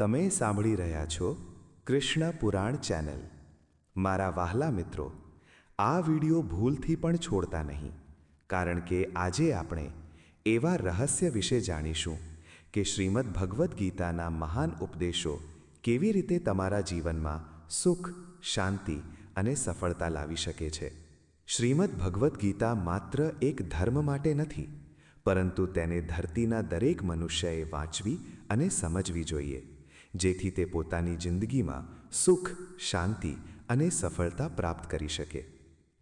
તમે સાંભળી રહ્યા છો કૃષ્ણ પુરાણ ચેનલ। મારા વહાલા મિત્રો, આ વિડિયો ભૂલથી પણ છોડતા નહીં, કારણ કે આજે આપણે એવા રહસ્ય વિશે જાણીશું કે શ્રીમદ ભગવદ્ ગીતાના મહાન ઉપદેશો કેવી રીતે તમારા જીવનમાં સુખ, શાંતિ અને સફળતા લાવી શકે છે। શ્રીમદ ભગવદ્ ગીતા માત્ર એક ધર્મ માટે નથી, પરંતુ તેને ધરતીના દરેક મનુષ્યએ વાંચવી અને સમજવી જોઈએ, જેથી તે પોતાની જિંદગીમાં સુખ, શાંતિ અને સફળતા પ્રાપ્ત કરી શકે।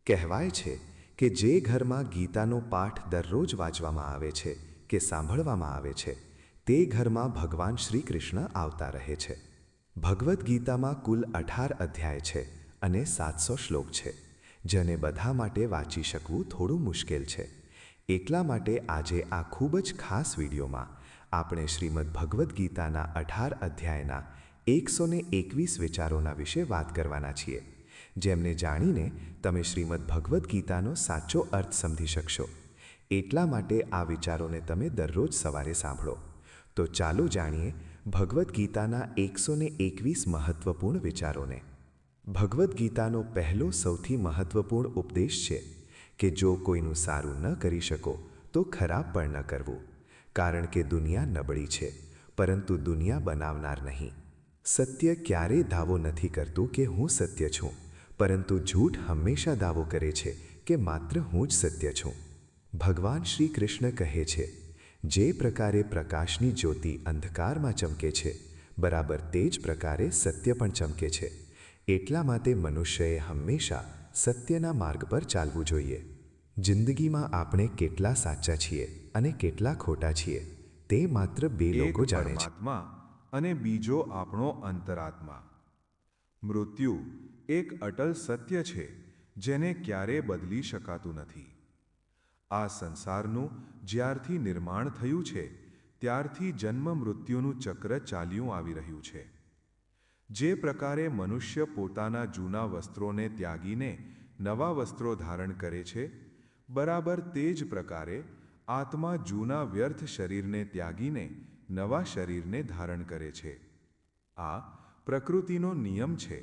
કહેવાય છે કે જે ઘરમાં ગીતાનો પાઠ દરરોજ વાંચવામાં આવે છે કે સાંભળવામાં આવે છે, તે ઘરમાં ભગવાન શ્રી કૃષ્ણ આવતા રહે છે। ભગવદ્ ગીતામાં કુલ 18 અધ્યાય છે અને 700 શ્લોક છે, જેને બધા માટે વાંચી શકવું થોડું મુશ્કેલ છે। એટલા માટે આજે આ ખૂબ જ ખાસ વિડીયોમાં આપણે શ્રીમદ ભગવદ્ ગીતાના 18 અધ્યાયના 121 વિચારોના વિશે વાત કરવાના છીએ, જેમને જાણીને તમે શ્રીમદ ભગવદ્ ગીતાનો સાચો અર્થ સમજી શકશો। એટલા માટે આ વિચારોને તમે દરરોજ સવારે સાંભળો। તો ચાલો જાણીએ ભગવદ્ ગીતાના 121 મહત્વપૂર્ણ વિચારોને। ભગવદ્ ગીતાનો પહેલો સૌથી મહત્વપૂર્ણ ઉપદેશ છે કે જો કોઈનું સારું ન કરી શકો તો ખરાબ પણ ન કરવું, કારણ કે દુનિયા નબળી છે, પરંતુ દુનિયા બનાવનાર નહીં। સત્ય ક્યારેય દાવો નથી કરતું કે હું સત્ય છું, પરંતુ જૂઠ હંમેશા દાવો કરે છે કે માત્ર હું જ સત્ય છું। ભગવાન શ્રી કૃષ્ણ કહે છે, જે પ્રકારે પ્રકાશની જ્યોતિ અંધકારમાં ચમકે છે, બરાબર તે જ પ્રકારે સત્ય પણ ચમકે છે। એટલા માટે મનુષ્યએ હંમેશા સત્યના માર્ગ પર ચાલવું જોઈએ। જિંદગીમાં આપણે કેટલા સાચા છીએ અને કેટલા ખોટા છીએ, તે માત્ર બે લોકો જાણે છે, પરમાત્મા અને બીજો આપણો અંતરાત્મા। મૃત્યુ એક અટલ સત્ય છે જેને ક્યારેય બદલી શકાતું નથી। આ સંસારનું જ્યારથી નિર્માણ થયું છે ત્યારથી જન્મ મૃત્યુનું ચક્ર ચાલ્યું આવી રહ્યું છે। જે પ્રકારે મનુષ્ય પોતાના જૂના વસ્ત્રોને ત્યાગીને નવા વસ્ત્રો ધારણ કરે છે, બરાબર તે જ પ્રકારે આત્મા જૂના વ્યર્થ શરીરને ત્યાગીને નવા શરીરને ધારણ કરે છે। આ પ્રકૃતિનો નિયમ છે।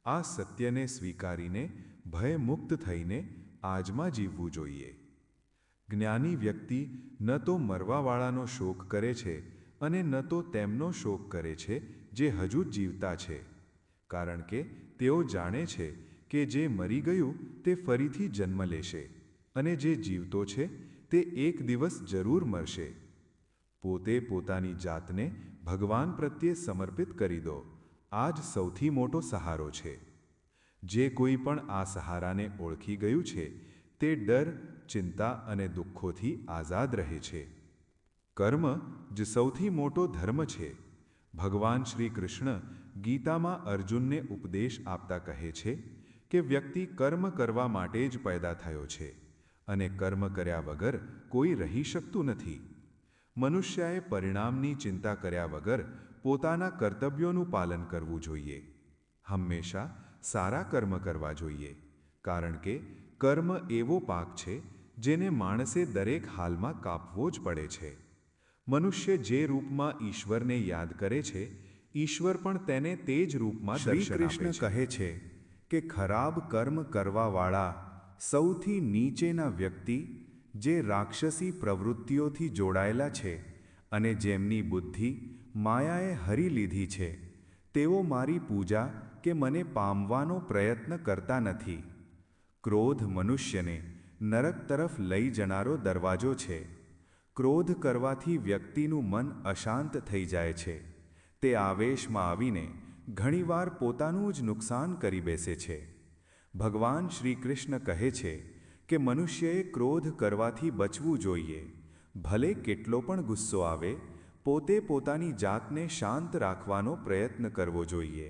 આ સત્યને સ્વીકારીને ભયમુક્ત થઈને આજમાં જીવવું જોઈએ। જ્ઞાની વ્યક્તિ ન તો મરવાવાળાનો શોક કરે છે અને ન તો તેમનો શોક કરે છે જે હજુ જીવતા છે, કારણ કે તેઓ જાણે છે કે જે મરી ગયું તે ફરીથી જન્મ લેશે અને જે જીવતો છે તે એક દિવસ જરૂર મરશે। પોતે પોતાની જાતને ભગવાન પ્રત્યે સમર્પિત કરી દો, આ જ સૌથી મોટો સહારો છે। જે કોઈ પણ આ સહારાને ઓળખી ગયું છે તે ડર, ચિંતા અને દુઃખોથી આઝાદ રહે છે। કર્મ જ સૌથી મોટો ધર્મ છે। ભગવાન શ્રી કૃષ્ણ ગીતામાં અર્જુનને ઉપદેશ આપતા કહે છે કે વ્યક્તિ કર્મ કરવા માટે જ પેદા થયો છે અને કર્મ કર્યા વગર કોઈ રહી શકતું નથી। મનુષ્યએ પરિણામની ચિંતા કર્યા વગર પોતાના કર્તવ્યોનું પાલન કરવું જોઈએ। હંમેશા સારા કર્મ કરવા જોઈએ, કારણ કે કર્મ એવો પાક છે જેને માણસે દરેક હાલમાં કાપવો જ પડે છે। મનુષ્ય જે રૂપમાં ઈશ્વરને યાદ કરે છે, ઈશ્વર પણ તેને તે જ રૂપમાં દર્શન આપે છે। શ્રી કૃષ્ણ કહે છે કે ખરાબ કર્મ કરવાવાળા સૌથી નીચેના વ્યક્તિ જે રાક્ષસી પ્રવૃત્તિઓથી જોડાયેલા છે અને જેમની બુદ્ધિ માયાએ હરી લીધી છે, તેઓ મારી પૂજા કે મને પામવાનો પ્રયત્ન કરતા નથી। ક્રોધ મનુષ્યને નરક તરફ લઈ જનારો દરવાજો છે। ક્રોધ કરવાથી વ્યક્તિનું મન અશાંત થઈ જાય છે। તે આવેશમાં આવીને ઘણીવાર પોતાનું જ નુકસાન કરી બેસે છે। ભગવાન શ્રી કૃષ્ણ કહે છે કે મનુષ્યએ ક્રોધ કરવાથી બચવું જોઈએ। ભલે કેટલો પણ ગુસ્સો આવે, પોતે પોતાની જાતને શાંત રાખવાનો પ્રયત્ન કરવો જોઈએ।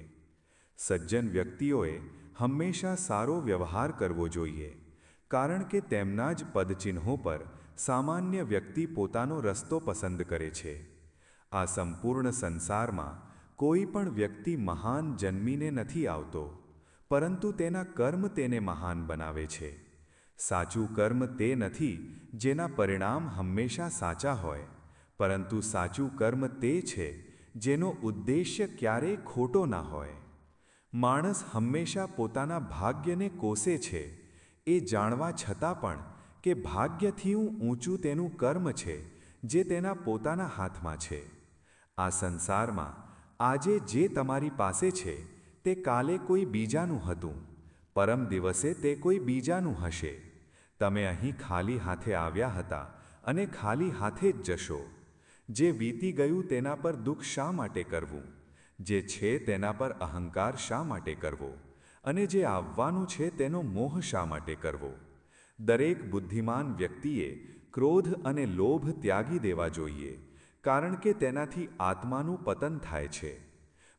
સજ્જન વ્યક્તિઓએ હંમેશા સારો વ્યવહાર કરવો જોઈએ, કારણ કે તેમના જ પદચિહ્નો પર સામાન્ય વ્યક્તિ પોતાનો રસ્તો પસંદ કરે છે। આ સંપૂર્ણ સંસારમાં કોઈ પણ વ્યક્તિ મહાન જન્મીને નથી આવતો, પરંતુ તેના કર્મ તેને મહાન બનાવે છે। સાચું કર્મ તે નથી જેના પરિણામ હંમેશા સાચા હોય, પરંતુ સાચું કર્મ તે છે જેનો ઉદ્દેશ્ય ક્યારેય ખોટો ના હોય. માણસ હંમેશા પોતાના ભાગ્યને કોસે છે, એ જાણવા છતાં પણ કે ભાગ્યથી ઊંચું તેનું કર્મ છે, જે તેના પોતાના હાથમાં છે. આ સંસારમાં આજે જે તમારી પાસે છે તે કાલે કોઈ બીજાનું હતું, પરમ દિવસે તે કોઈ બીજાનું હશે. તમે અહીં ખાલી હાથે આવ્યા હતા અને ખાલી હાથે જ જશો. જે વીતી ગયું તેના પર દુઃખ શા માટે કરવું? જે છે તેના પર અહંકાર શા માટે કરવો? અને જે આવવાનું છે તેનો મોહ શા માટે કરવો? દરેક બુદ્ધિમાન વ્યક્તિએ ક્રોધ અને લોભ ત્યાગી દેવા જોઈએ, કારણ કે તેનાથી આત્માનું પતન થાય છે.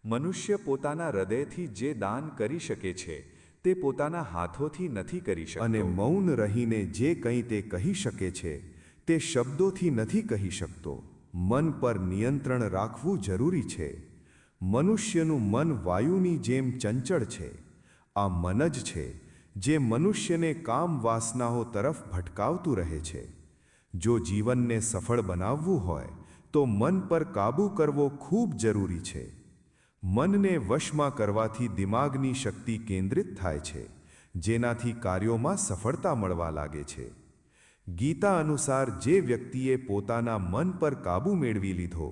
મનુષ્ય પોતાના હૃદયથી જે દાન કરી શકે છે તે પોતાના હાથોથી નથી કરી શકતો. અને મૌન રહીને જે કંઈ તે કહી શકે છે તે શબ્દોથી નથી કહી શકતો. મન પર નિયંત્રણ રાખવું જરૂરી છે. મનુષ્યનું મન વાયુની જેમ ચંચળ છે. આ મન જ છે જે મનુષ્યને કામ વાસનાઓ તરફ ભટકાવતું રહે છે. જો જીવનને સફળ બનાવવું હોય તો મન પર કાબૂ કરવો ખૂબ જરૂરી છે. મનને વશમાં કરવાથી દિમાગની શક્તિ કેન્દ્રિત થાય છે, જેનાથી કાર્યોમાં સફળતા મળવા લાગે છે. ગીતા અનુસાર જે વ્યક્તિએ પોતાના મન પર કાબૂ મેળવી લીધો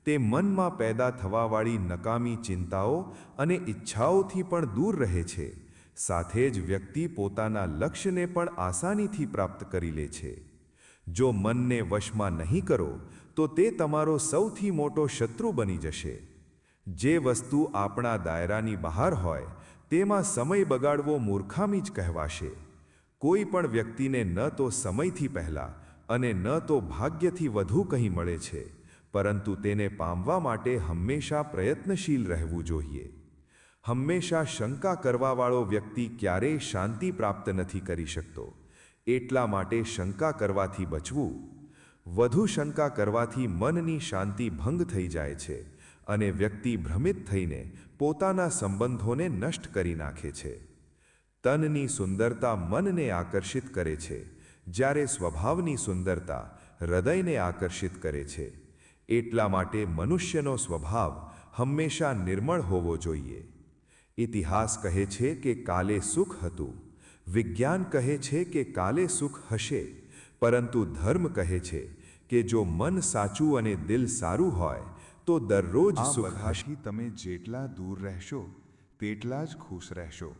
તે મનમાં પેદા થવાવાળી નકામી ચિંતાઓ અને ઈચ્છાઓથી પણ દૂર રહે છે. સાથે જ વ્યક્તિ પોતાના લક્ષ્યને પણ આસાનીથી પ્રાપ્ત કરી લે છે. જો મનને વશમાં નહીં કરો તો તે તમારો સૌથી મોટો શત્રુ બની જશે. જે વસ્તુ આપણા દાયરાની બહાર હોય તેમાં સમય બગાડવો મૂર્ખામી જ કહેવાશે. કોઈ પણ વ્યક્તિને ન તો સમયથી પહેલાં અને ન તો ભાગ્યથી વધુ કંઈ મળે છે, પરંતુ તેને પામવા માટે હંમેશા પ્રયત્નશીલ રહેવું જોઈએ. હંમેશા શંકા કરવાવાળો વ્યક્તિ ક્યારેય શાંતિ પ્રાપ્ત નથી કરી શકતો. એટલા માટે શંકા કરવાથી બચવું. વધુ શંકા કરવાથી મનની શાંતિ ભંગ થઈ જાય છે અને વ્યક્તિ ભ્રમિત થઈને પોતાના સંબંધોને નષ્ટ કરી નાખે છે. તનની સુંદરતા મનને આકર્ષિત કરે છે, જ્યારે સ્વભાવની સુંદરતા હૃદયને આકર્ષિત કરે છે. એટલા માટે મનુષ્યનો સ્વભાવ હંમેશા નિર્મળ હોવો જોઈએ. ઇતિહાસ કહે છે કે કાલે સુખ હતું, વિજ્ઞાન કહે છે કે કાલે સુખ હશે, પરંતુ ધર્મ કહે છે કે જો મન સાચું અને દિલ સારું હોય તો દરરોજ સુખ હશે. તમે જેટલા દૂર રહેશો તેટલા જ ખુશ રહેશો.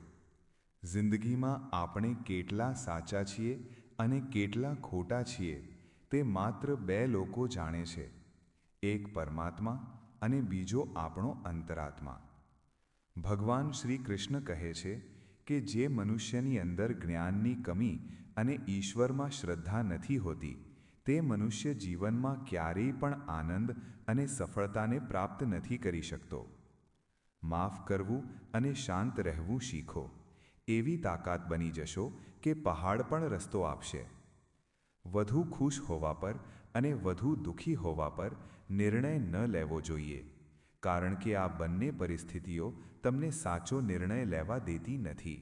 જિંદગીમાં આપણે કેટલા સાચા છીએ અને કેટલા ખોટા છીએ તે માત્ર બે લોકો જાણે છે, એક પરમાત્મા અને બીજો આપણો અંતરાત્મા. ભગવાન શ્રી કૃષ્ણ કહે છે કે જે મનુષ્યની અંદર જ્ઞાનની કમી અને ઈશ્વરમાં શ્રદ્ધા નથી હોતી તે મનુષ્ય જીવનમાં ક્યારેય પણ આનંદ અને સફળતાને પ્રાપ્ત નથી કરી શકતો. માફ કરવું અને શાંત રહેવું શીખો. એવી તાકાત બની જશો કે પહાડ પણ રસ્તો આપશે. વધુ ખુશ હોવા પર અને વધુ દુઃખી હોવા પર નિર્ણય ન લેવો જોઈએ, કારણ કે આ બંને પરિસ્થિતિઓ તમને સાચો નિર્ણય લેવા દેતી નથી.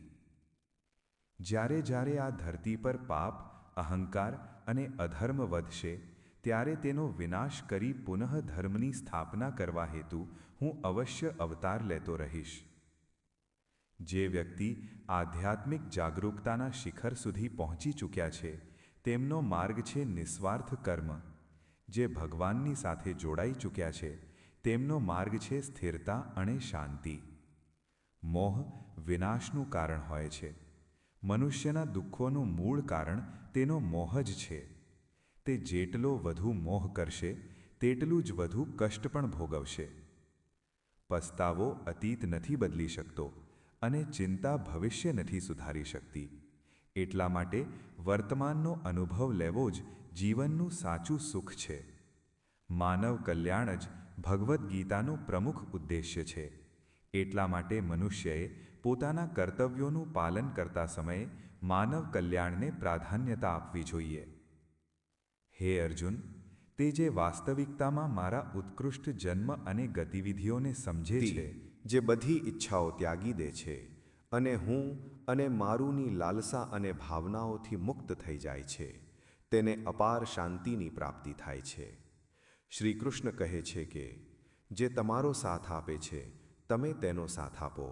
જ્યારે જ્યારે આ ધરતી પર પાપ, અહંકાર અને અધર્મ વધશે ત્યારે તેનો વિનાશ કરી પુનઃ ધર્મની સ્થાપના કરવા હેતુ હું અવશ્ય અવતાર લેતો રહીશ. જે વ્યક્તિ આધ્યાત્મિક જાગરૂકતાના શિખર સુધી પહોંચી ચૂક્યા છે તેમનો માર્ગ છે નિસ્વાર્થ કર્મ. જે ભગવાનની સાથે જોડાઈ ચૂક્યા છે તેમનો માર્ગ છે સ્થિરતા અને શાંતિ. મોહ વિનાશનું કારણ હોય છે. મનુષ્યના દુઃખોનું મૂળ કારણ તેનો મોહ જ છે. તે જેટલો વધુ મોહ કરશે તેટલું જ વધુ કષ્ટ પણ ભોગવશે. પસ્તાવો અતીત નથી બદલી શકતો અને ચિંતા ભવિષ્ય નથી સુધારી શકતી. એટલા માટે વર્તમાનનો અનુભવ લેવો જ જીવનનું સાચું સુખ છે. માનવ કલ્યાણ જ ભગવદ્ ગીતાનું પ્રમુખ ઉદ્દેશ્ય છે. એટલા માટે મનુષ્યએ પોતાના કર્તવ્યોનું પાલન કરતા સમયે માનવ કલ્યાણને પ્રાધાન્યતા આપવી જોઈએ. હે અર્જુન, તે જે વાસ્તવિકતામાં મારા ઉત્કૃષ્ટ જન્મ અને ગતિવિધિઓને સમજે છે, જે બધી ઈચ્છાઓ ત્યાગી દે છે અને હું અને મારુંની લાલસા અને ભાવનાઓથી મુક્ત થઈ જાય છે, તેને અપાર શાંતિની પ્રાપ્તિ થાય છે. શ્રી કૃષ્ણ કહે છે કે જે તમારો સાથ આપે છે તમે તેનો સાથ આપો.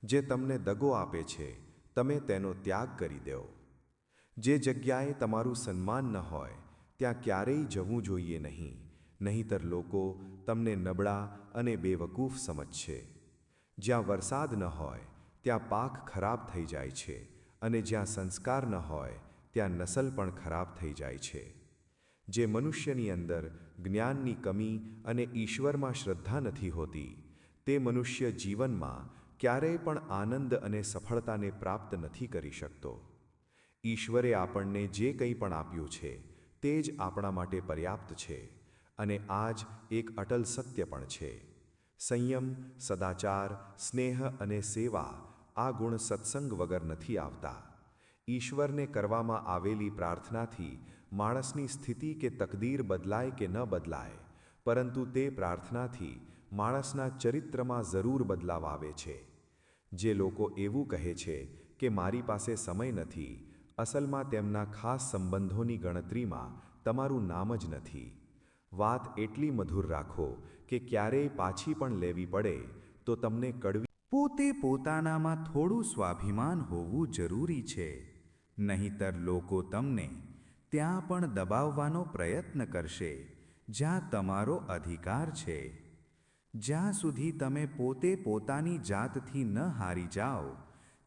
જે તમને દગો આપે છે તમે તેનો ત્યાગ કરી દો. જે જગ્યાએ તમારું સન્માન ન હોય ત્યાં ક્યારેય જવું જોઈએ નહીં, નહીંતર લોકો તમને નબળા અને બેવકૂફ સમજશે. જ્યાં વરસાદ ન હોય ત્યાં પાક ખરાબ થઈ જાય છે, અને જ્યાં સંસ્કાર ન હોય ત્યાં નસલ પણ ખરાબ થઈ જાય છે. જે મનુષ્યની અંદર જ્ઞાનની કમી અને ઈશ્વરમાં શ્રદ્ધા નથી હોતી, તે મનુષ્ય જીવનમાં ક્યારેય પણ આનંદ અને સફળતાને પ્રાપ્ત નથી કરી શકતો. ઈશ્વરે આપણને જે કંઈ પણ આપ્યું છે તે જ આપણા માટે પર્યાપ્ત છે, અને આ જ એક અટલ સત્ય પણ છે. સંયમ, સદાચાર, સ્નેહ અને સેવા આ ગુણ સત્સંગ વગર નથી આવતા. ઈશ્વરને કરવામાં આવેલી પ્રાર્થનાથી માણસની સ્થિતિ કે તકદીર બદલાય કે ન બદલાય, પરંતુ તે પ્રાર્થનાથી માણસના ચરિત્રમાં જરૂર બદલાવ આવે છે. જે લોકો એવું કહે છે કે મારી પાસે સમય નથી, અસલમાં તેમના ખાસ સંબંધોની ગણતરીમાં તમારું નામ જ નથી. વાત એટલી મધુર રાખો કે ક્યારેય પાછી પણ લેવી પડે તો તમને કડવી. પોતે પોતાનામાં થોડું સ્વાભિમાન હોવું જરૂરી છે, નહીંતર લોકો તમને ત્યાં પણ દબાવવાનો પ્રયત્ન કરશે જ્યાં તમારો અધિકાર છે. જ્યાં સુધી તમે પોતે પોતાની જાતથી ન હારી જાઓ,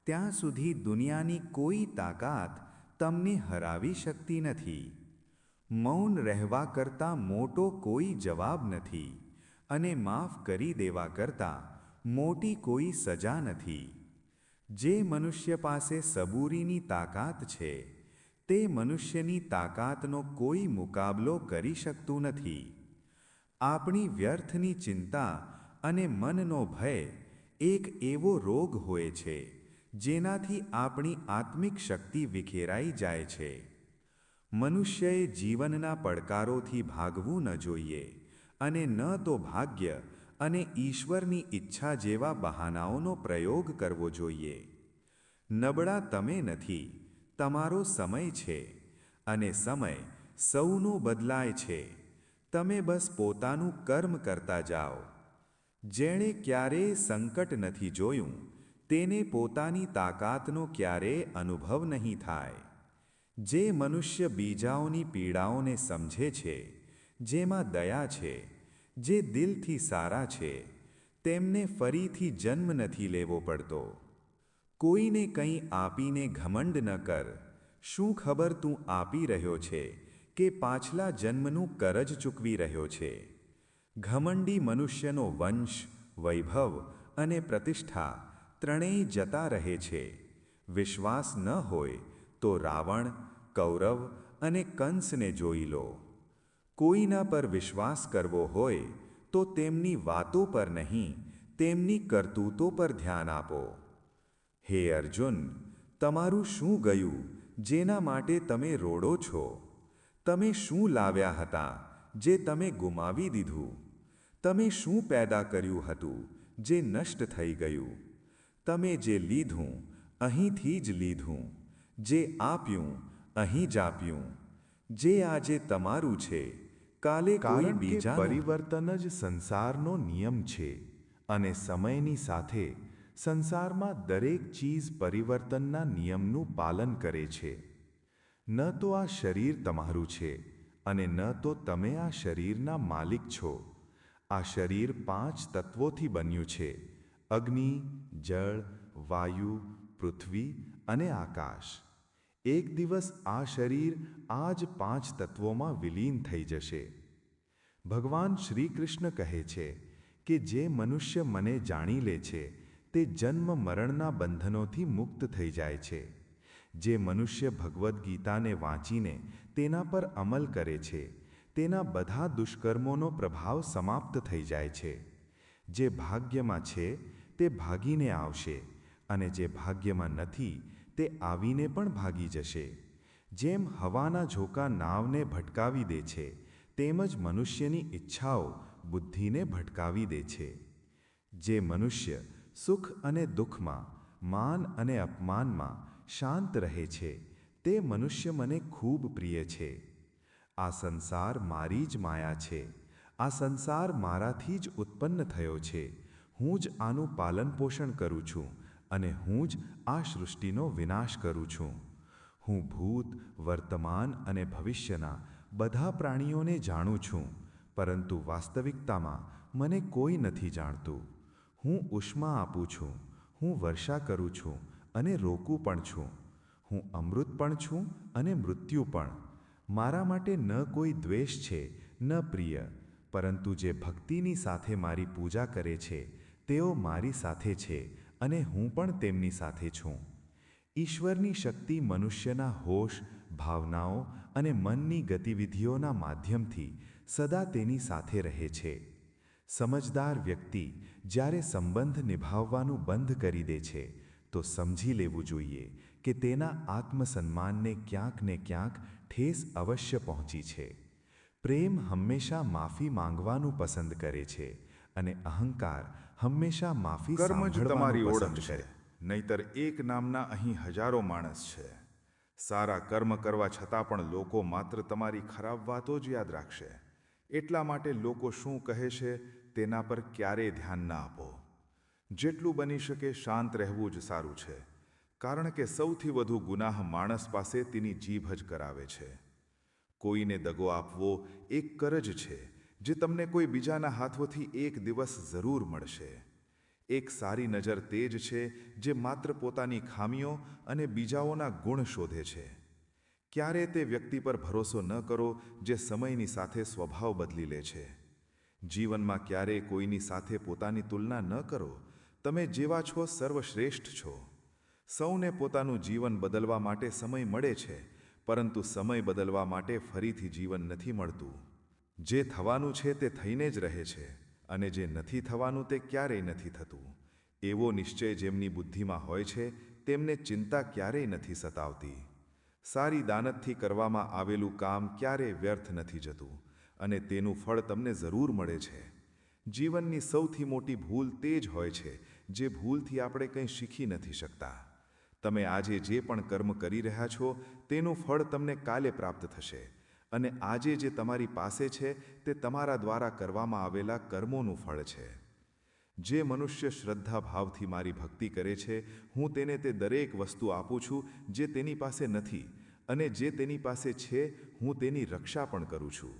ત્યાં સુધી દુનિયાની કોઈ તાકાત તમને હરાવી શકતી નથી. મૌન રહેવા કરતાં મોટો કોઈ જવાબ નથી, અને માફ કરી દેવા કરતાં મોટી કોઈ સજા નથી. જે મનુષ્ય પાસે સબૂરીની તાકાત છે, તે મનુષ્યની તાકાતનો કોઈ મુકાબલો કરી શકતું નથી. આપણી વ્યર્થની ચિંતા અને મનનો ભય એક એવો રોગ હોય છે જેનાથી આપણી આત્મિક શક્તિ વિખેરાઈ જાય છે. મનુષ્યએ જીવનના પડકારોથી ભાગવું ન જોઈએ, અને ન તો ભાગ્ય અને ઈશ્વરની ઈચ્છા જેવા બહાનાઓનો પ્રયોગ કરવો જોઈએ. નબળા તમે નથી, તમારો સમય છે, અને સમય સૌનો બદલાય છે. તમે બસ પોતાનું કર્મ કરતા જાઓ. જેણે ક્યારેય સંકટ નથી જોયું તેને પોતાની તાકાતનો ક્યારેય અનુભવ નહીં થાય. જે મનુષ્ય બીજાઓની પીડાઓને સમજે છે, જેમાં દયા છે, જે દિલથી સારા છે, તેમને ફરીથી જન્મ નથી લેવો પડતો. કોઈને કંઈ આપીને ઘમંડ ન કર. શું ખબર તું આપી રહ્યો છે કે પાછલા જન્મનું કરજ ચૂકવી રહ્યો છે. ઘમંડી મનુષ્યનો વંશ, વૈભવ અને પ્રતિષ્ઠા ત્રણેય જતા રહે છે. વિશ્વાસ ન હોય તો રાવણ, કૌરવ અને કંસને જોઈ લો. કોઈના પર વિશ્વાસ કરવો હોય તો તેમની વાતો પર નહીં, તેમની કરતૂતો પર ધ્યાન આપો. હે અર્જુન, તમારું શું ગયું જેના માટે તમે રોડો છો? તમે શું લાવ્યા હતા જે તમે ગુમાવી દીધું? તમે શું પેદા કર્યું હતું જે નષ્ટ થઈ ગયું? તમે જે લીધું અહીંથી જ લીધું, જે આપ્યું અહીં જ આપ્યું. જે આજે તમારું છે કાલે કોઈ કારણ કે બીજાનું. પરિવર્તન જ સંસારનો નિયમ છે, અને સમયની સાથે સંસારમાં દરેક ચીજ પરિવર્તનના નિયમનું પાલન કરે છે. ન તો આ શરીર તમારું છે, અને ન તો તમે આ શરીરના માલિક છો. આ શરીર 5 તત્વોથી બન્યું છે: અગ્નિ, જળ, વાયુ, પૃથ્વી અને આકાશ. એક દિવસ આ શરીર આ જ 5 તત્વોમાં વિલીન થઈ જશે. ભગવાન શ્રી કૃષ્ણ કહે છે કે જે મનુષ્ય મને જાણી લે છે તે જન્મ મરણના બંધનોથી મુક્ત થઈ જાય છે. જે મનુષ્ય ભગવદ્ ગીતાને વાંચીને તેના પર અમલ કરે છે, તેના બધા દુષ્કર્મોનો પ્રભાવ સમાપ્ત થઈ જાય છે. જે ભાગ્યમાં છે તે ભાગીને આવશે, અને જે ભાગ્યમાં નથી તે આવીને પણ ભાગી જશે. જેમ હવાના ઝોકા નાવને ભટકાવી દે છે, તેમ જ મનુષ્યની ઈચ્છાઓ બુદ્ધિને ભટકાવી દે છે. જે મનુષ્ય સુખ અને દુઃખમાં, માન અને અપમાનમાં શાંત રહે છે, તે મનુષ્ય મને ખૂબ પ્રિય છે. આ સંસાર મારી જ માયા છે. આ સંસાર મારાથી જ ઉત્પન્ન થયો છે, હું જ આનું પાલન પોષણ કરું છું અને હું જ આ સૃષ્ટિનો વિનાશ કરું છું. હું ભૂત, વર્તમાન અને ભવિષ્યના બધા પ્રાણીઓને જાણું છું, પરંતુ વાસ્તવિકતામાં મને કોઈ નથી જાણતું. હું ઉષ્મા આપું છું, હું વર્ષા કરું છું અને રોકું પણ છું. હું અમૃત પણ છું અને મૃત્યુ પણ. મારા માટે ન કોઈ દ્વેષ છે, ન પ્રિય, પરંતુ જે ભક્તિની સાથે મારી પૂજા કરે છે તેઓ મારી સાથે છે અને હું પણ તેમની સાથે છું. ઈશ્વરની શક્તિ મનુષ્યના હોશ, ભાવનાઓ અને મનની ગતિવિધિઓના માધ્યમથી સદા તેની સાથે રહે છે. સમજદાર વ્યક્તિ જ્યારે સંબંધ નિભાવવાનું બંધ કરી દે છે તો સમજી લેવું જોઈએ કે તેના આત્મસન્માનને ક્યાંક ને ક્યાંક ઠેસ અવશ્ય પહોંચી છે. પ્રેમ હંમેશા માફી માંગવાનું પસંદ કરે છે અને અહંકાર હંમેશા માફી કર્મ જ તમારી સાંભળવાનું ઓળખ પસંદ છે, કરે. નહીતર એક નામના અહીં હજારો માણસ છે. સારા કર્મ કરવા છતાં પણ લોકો માત્ર તમારી ખરાબ વાતો જ યાદ રાખશે. એટલા માટે લોકો શું કહે છે તેના પર ક્યારેય ધ્યાન ના આપો. જેટલું બની શકે શાંત રહેવું જ સારું છે, કારણ કે સૌથી વધુ ગુનાહ માણસ પાસે તેની જીભ જ કરાવે છે. કોઈને દગો આપવો એક કરજ છે જે તમને કોઈ બીજાના હાથોથી એક દિવસ જરૂર મળશે. એક સારી નજર તે જ છે જે માત્ર પોતાની ખામીઓ અને બીજાઓના ગુણ શોધે છે. ક્યારે તે વ્યક્તિ પર ભરોસો ન કરો જે સમયની સાથે સ્વભાવ બદલી લે છે. જીવનમાં ક્યારેય કોઈની સાથે પોતાની તુલના ન કરો. તમે જેવા છો સર્વશ્રેષ્ઠ છો. સૌને પોતાનું જીવન બદલવા માટે સમય મળે છે, પરંતુ સમય બદલવા માટે ફરીથી જીવન નથી મળતું. જે થવાનું છે તે થઈને જ રહે છે અને જે નથી થવાનું તે ક્યારેય નથી થતું. એવો નિશ્ચય જેમની બુદ્ધિમાં હોય છે તેમને ચિંતા ક્યારેય નથી સતાવતી. સારી દાનતથી કરવામાં આવેલું કામ ક્યારેય વ્યર્થ નથી જતું અને તેનું ફળ તમને જરૂર મળે છે. જીવનની સૌથી મોટી ભૂલ તે જ હોય છે જે ભૂલથી આપણે કંઈ શીખી નથી શકતા. તમે આજે જે પણ કર્મ કરી રહ્યા છો તેનું ફળ તમને કાલે પ્રાપ્ત થશે અને આજે જે તમારી પાસે છે તે તમારા દ્વારા કરવામાં આવેલા કર્મોનું ફળ છે. જે મનુષ્ય શ્રદ્ધા ભાવથી મારી ભક્તિ કરે છે, હું તેને તે દરેક વસ્તુ આપું છું જે તેની પાસે નથી, અને જે તેની પાસે છે હું તેની રક્ષા પણ કરું છું.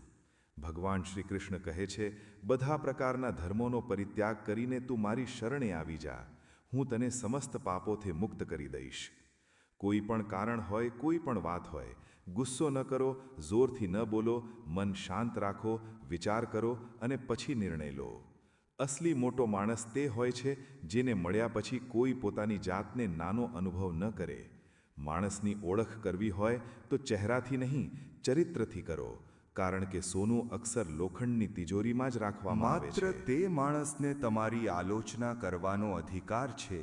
ભગવાન શ્રી કૃષ્ણ કહે છે, બધા પ્રકારના ધર્મોનો પરિત્યાગ કરીને તું મારી શરણે આવી જા. હું તને સમસ્ત પાપોથી મુક્ત કરી દઈશ. કોઈ પણ કારણ હોય, કોઈ પણ વાત હોય, ગુસ્સો ન કરો, જોરથી ન બોલો, મન શાંત રાખો, વિચાર કરો અને પછી નિર્ણય લો. અસલી મોટો માણસ તે હોય છે જેને મળ્યા પછી કોઈ પોતાની જાતને નાનો અનુભવ ન કરે. માણસની ઓળખ કરવી હોય તો ચહેરાથી નહીં, ચરિત્રથી કરો, કારણ કે સોનું અક્સર લોખંડની તિજોરીમાં જ રાખવામાં આવે છે. માત્ર તે માણસને તમારી આલોચના કરવાનો અધિકાર છે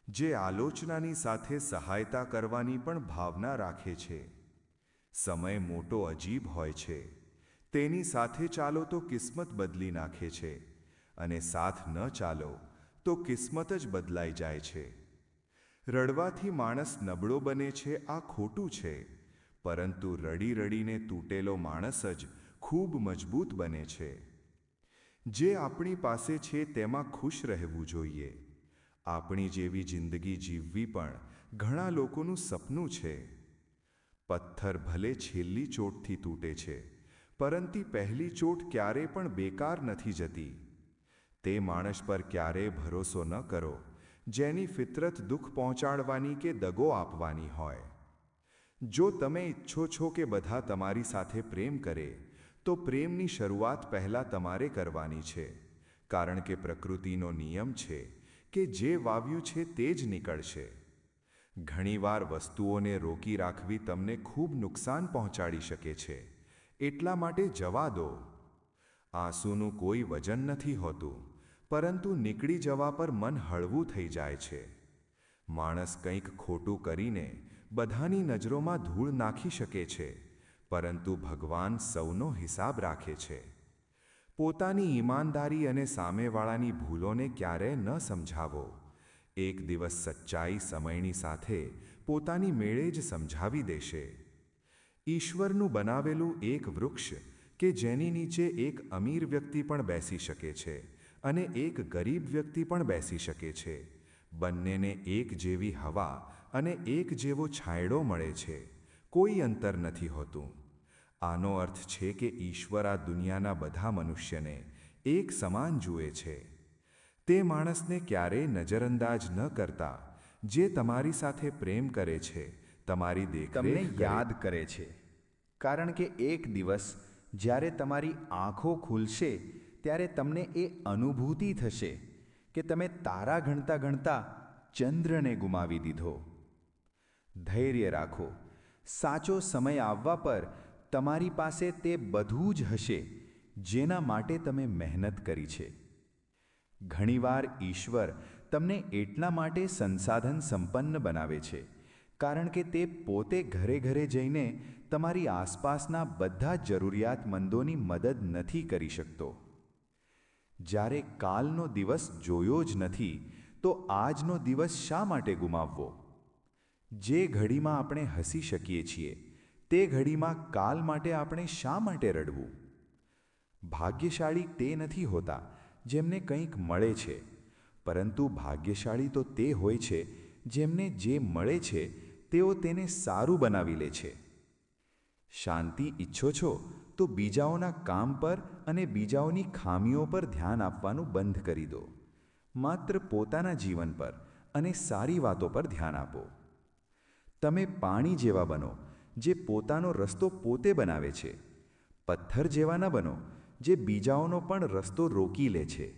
જે આલોચનાની સાથે સહાયતા કરવાની પણ ભાવના રાખે છે. સમય મોટો અજીબ હોય છે. તેની સાથે ચાલો તો કિસ્મત બદલી નાખે છે અને સાથ ન ચાલો તો કિસ્મત જ બદલાઈ જાય છે. રડવાથી માણસ નબળો બને છે આ ખોટું છે, પરંતુ રડી રડીને તૂટેલો માણસ જ ખૂબ મજબૂત બને છે. જે આપણી પાસે છે તેમાં ખુશ રહેવું જોઈએ. આપણી જેવી જિંદગી જીવવી પણ ઘણા લોકોનું સપનું છે. પથ્થર ભલે છેલ્લી ચોટથી તૂટે છે, પરંતુ પહેલી ચોટ ક્યારે પણ બેકાર નથી જતી. તે માણસ પર ક્યારેય ભરોસો ન કરો જેની ફિતરત દુઃખ પહોંચાડવાની કે દગો આપવાની હોય. જો તમે ઈચ્છો છો કે બધા તમારી સાથે પ્રેમ કરે, તો પ્રેમની શરૂઆત પહેલાં તમારે કરવાની છે, કારણ કે પ્રકૃતિનો નિયમ છે કે જે વાવ્યું છે તે જ નીકળશે. ઘણીવાર વસ્તુઓને રોકી રાખવી તમને ખૂબ નુકસાન પહોંચાડી શકે છે, એટલા માટે જવા દો. આંસુનું કોઈ વજન નથી હોતું, પરંતુ નીકળી જવા પર મન હળવું થઈ જાય છે. માણસ કંઈક ખોટું કરીને બધાની નજરોમાં ધૂળ નાખી શકે છે, પરંતુ ભગવાન સૌનો હિસાબ રાખે છે. પોતાની ઈમાનદારી અને સામેવાળાની ભૂલોને ક્યારેય ન સમજાવો. એક દિવસ સચ્ચાઈ સમયની સાથે પોતાની મેળે જ સમજાવી દેશે. ઈશ્વરનું બનાવેલું એક વૃક્ષ કે જેની નીચે એક અમીર વ્યક્તિ પણ બેસી શકે છે અને એક ગરીબ વ્યક્તિ પણ બેસી શકે છે. બંનેને એક જેવી હવા અને એક જેવો છાંયડો મળે છે. કોઈ અંતર નથી હોતું. આનો અર્થ છે કે ઈશ્વર આ દુનિયાના બધા મનુષ્યને એક સમાન જુએ છે. તે માણસને ક્યારેય નજરઅંદાજ ન કરતા, જે તમારી સાથે પ્રેમ કરે છે, તમારી દેખરેખ તમને યાદ કરે છે. કારણ કે એક દિવસ જ્યારે તમારી આંખો ખુલશે ત્યારે તમને એ અનુભૂતિ થશે કે તમે તારા ગણતા ગણતા ચંદ્રને ગુમાવી દીધો. ધૈર્ય રાખો. સાચો સમય આવવા પર તમારી પાસે તે બધું જ હશે જેના માટે તમે મહેનત કરી છે. ઘણીવાર ઈશ્વર તમને એટલા માટે સંસાધન સંપન્ન બનાવે છે કારણ કે તે પોતે ઘરે ઘરે જઈને તમારી આસપાસના બધા જરૂરિયાતમંદોની મદદ નથી કરી શકતો. જ્યારે કાલનો દિવસ જોયો જ નથી તો આજનો દિવસ શા માટે ગુમાવવો? જે ઘડીમાં આપણે હસી શકીએ છીએ તે ઘડીમાં કાલ માટે આપણે શા માટે રડવું? ભાગ્યશાળી તે નથી હોતા જેમને કંઈક મળે છે, પરંતુ ભાગ્યશાળી તો તે હોય છે જેમને જે મળે છે તેઓ તેને સારું બનાવી લે છે. શાંતિ ઈચ્છો છો તો બીજાઓના કામ પર અને બીજાઓની ખામીઓ પર ધ્યાન આપવાનું બંધ કરી દો. માત્ર પોતાના જીવન પર અને સારી વાતો પર ધ્યાન આપો. તમે પાણી જેવા બનો જે પોતાનો રસ્તો પોતે બનાવે છે. પથ્થર જેવા ન બનો જે બીજાઓનો પણ રસ્તો રોકી લે છે.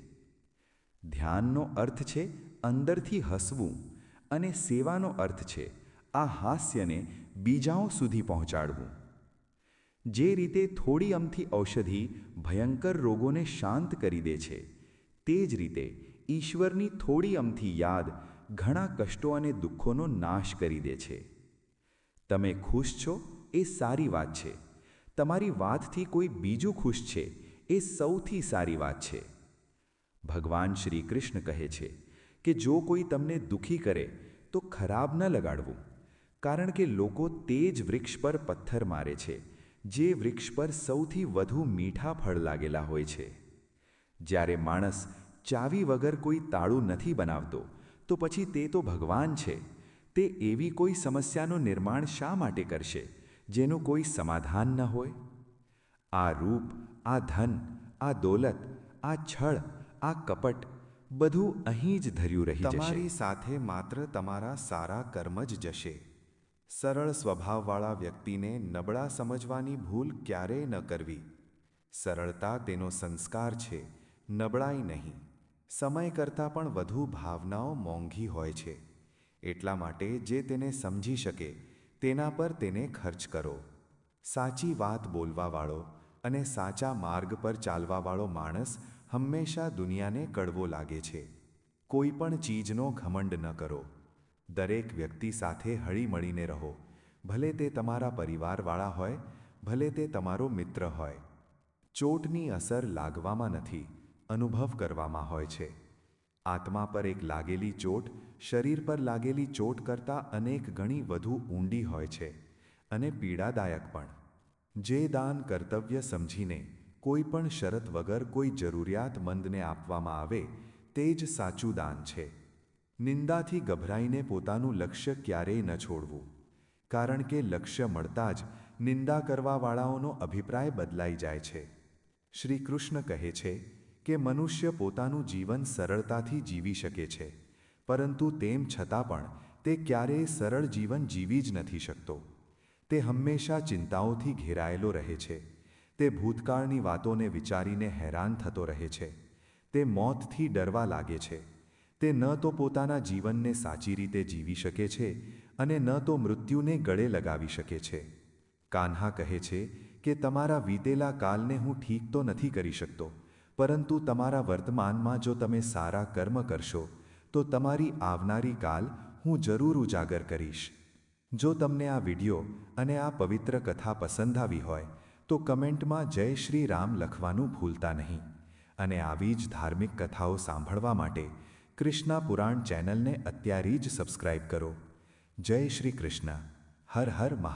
ધ્યાનનો અર્થ છે અંદરથી હસવું અને સેવાનો અર્થ છે આ હાસ્યને બીજાઓ સુધી પહોંચાડવું. જે રીતે થોડી અમથી ઔષધિ ભયંકર રોગોને શાંત કરી દે છે, તે જ રીતે ઈશ્વરની થોડી અમથી યાદ ઘણા કષ્ટો અને દુઃખોનો નાશ કરી દે છે. તમે ખુશ છો એ સારી વાત છે. તમારી વાતથી કોઈ બીજું ખુશ છે એ સૌથી સારી વાત છે. ભગવાન શ્રી કૃષ્ણ કહે છે કે જો કોઈ તમને દુઃખી કરે તો ખરાબ ન લગાડવું, કારણ કે લોકો તે જ વૃક્ષ પર પથ્થર મારે છે જે વૃક્ષ પર સૌથી વધુ મીઠા ફળ લાગેલા હોય છે. જ્યારે માણસ ચાવી વગર કોઈ તાળું નથી બનાવતો તો પછી તે તો ભગવાન છે. તે એવી કોઈ સમસ્યાનું નિર્માણ શા માટે કરશે જેનું કોઈ સમાધાન ન હોય? આ રૂપ, આ ધન, આ દોલત, આ છળ, આ કપટ બધું અહીં જ ધર્યું રહી જશે. તમારી સાથે માત્ર તમારા સારા કર્મ જ જશે. સરળ સ્વભાવવાળા વ્યક્તિને નબળા સમજવાની ભૂલ ક્યારેય ન કરવી. સરળતા તેનો સંસ્કાર છે, નબળાઈ નહીં. સમય કરતાં પણ વધુ ભાવનાઓ મોંઘી હોય છે. એટલા માટે જે તેને સમજી શકે તેના પર તેને ખર્ચ કરો. સાચી વાત બોલવાવાળો અને સાચા માર્ગ પર ચાલવાવાળો માણસ હંમેશા દુનિયાને કડવો લાગે છે. કોઈ પણ ચીજનો ઘમંડ ન કરો. દરેક વ્યક્તિ સાથે હળીમળીને રહો, ભલે તે તમારા પરિવારવાળા હોય, ભલે તે તમારો મિત્ર હોય. ચોટની અસર લાગવામાં નથી, અનુભવ કરવામાં હોય છે. આત્મા પર એક લાગેલી ચોટ શરીર પર લાગેલી ચોટ કરતાં અનેક ગણી વધુ ઊંડી હોય છે અને પીડાદાયક પણ. જે દાન કર્તવ્ય સમજીને કોઈ પણ શરત વગર કોઈ જરૂરિયાતમંદને આપવામાં આવે તે જ સાચું દાન છે. નિંદાથી ગભરાઈને પોતાનું લક્ષ્ય ક્યારેય ન છોડવું, કારણ કે લક્ષ્ય મળતા જ નિંદા કરવાવાળાઓનો અભિપ્રાય બદલાઈ જાય છે. શ્રી કૃષ્ણ કહે છે કે મનુષ્ય પોતાનું જીવન સરળતાથી જીવી શકે છે, પરંતુ તેમ છતાં પણ તે ક્યારેય સરળ જીવન જીવી જ નથી શકતો. તે હંમેશા ચિંતાઓથી ઘેરાયેલો રહે છે. તે ભૂતકાળની વાતોને વિચારીને હેરાન થતો રહે છે. તે મોતથી ડરવા લાગે છે. તે ન તો પોતાના જીવનને સાચી રીતે જીવી શકે છે અને ન તો મૃત્યુને ગળે લગાવી શકે છે. કાન્હા કહે છે કે તમારા વીતેલા કાલને હું ઠીક તો નથી કરી શકતો, પરંતુ તમારા વર્તમાનમાં જો તમે સારા કર્મ કરશો તો તમારી આવનારી કાલ હું જરૂર ઉજાગર કરીશ. જો તમને આ વિડિયો અને આ પવિત્ર કથા પસંદ આવી હોય તો કમેન્ટમાં જય શ્રી રામ લખવાનું ભૂલતા નહીં. અને આવી જ ધાર્મિક કથાઓ સાંભળવા માટે કૃષ્ણા પુરાણ ચેનલને અત્યારે જ સબસ્ક્રાઇબ કરો. જય શ્રી કૃષ્ણ. હર હર મહાદેવ.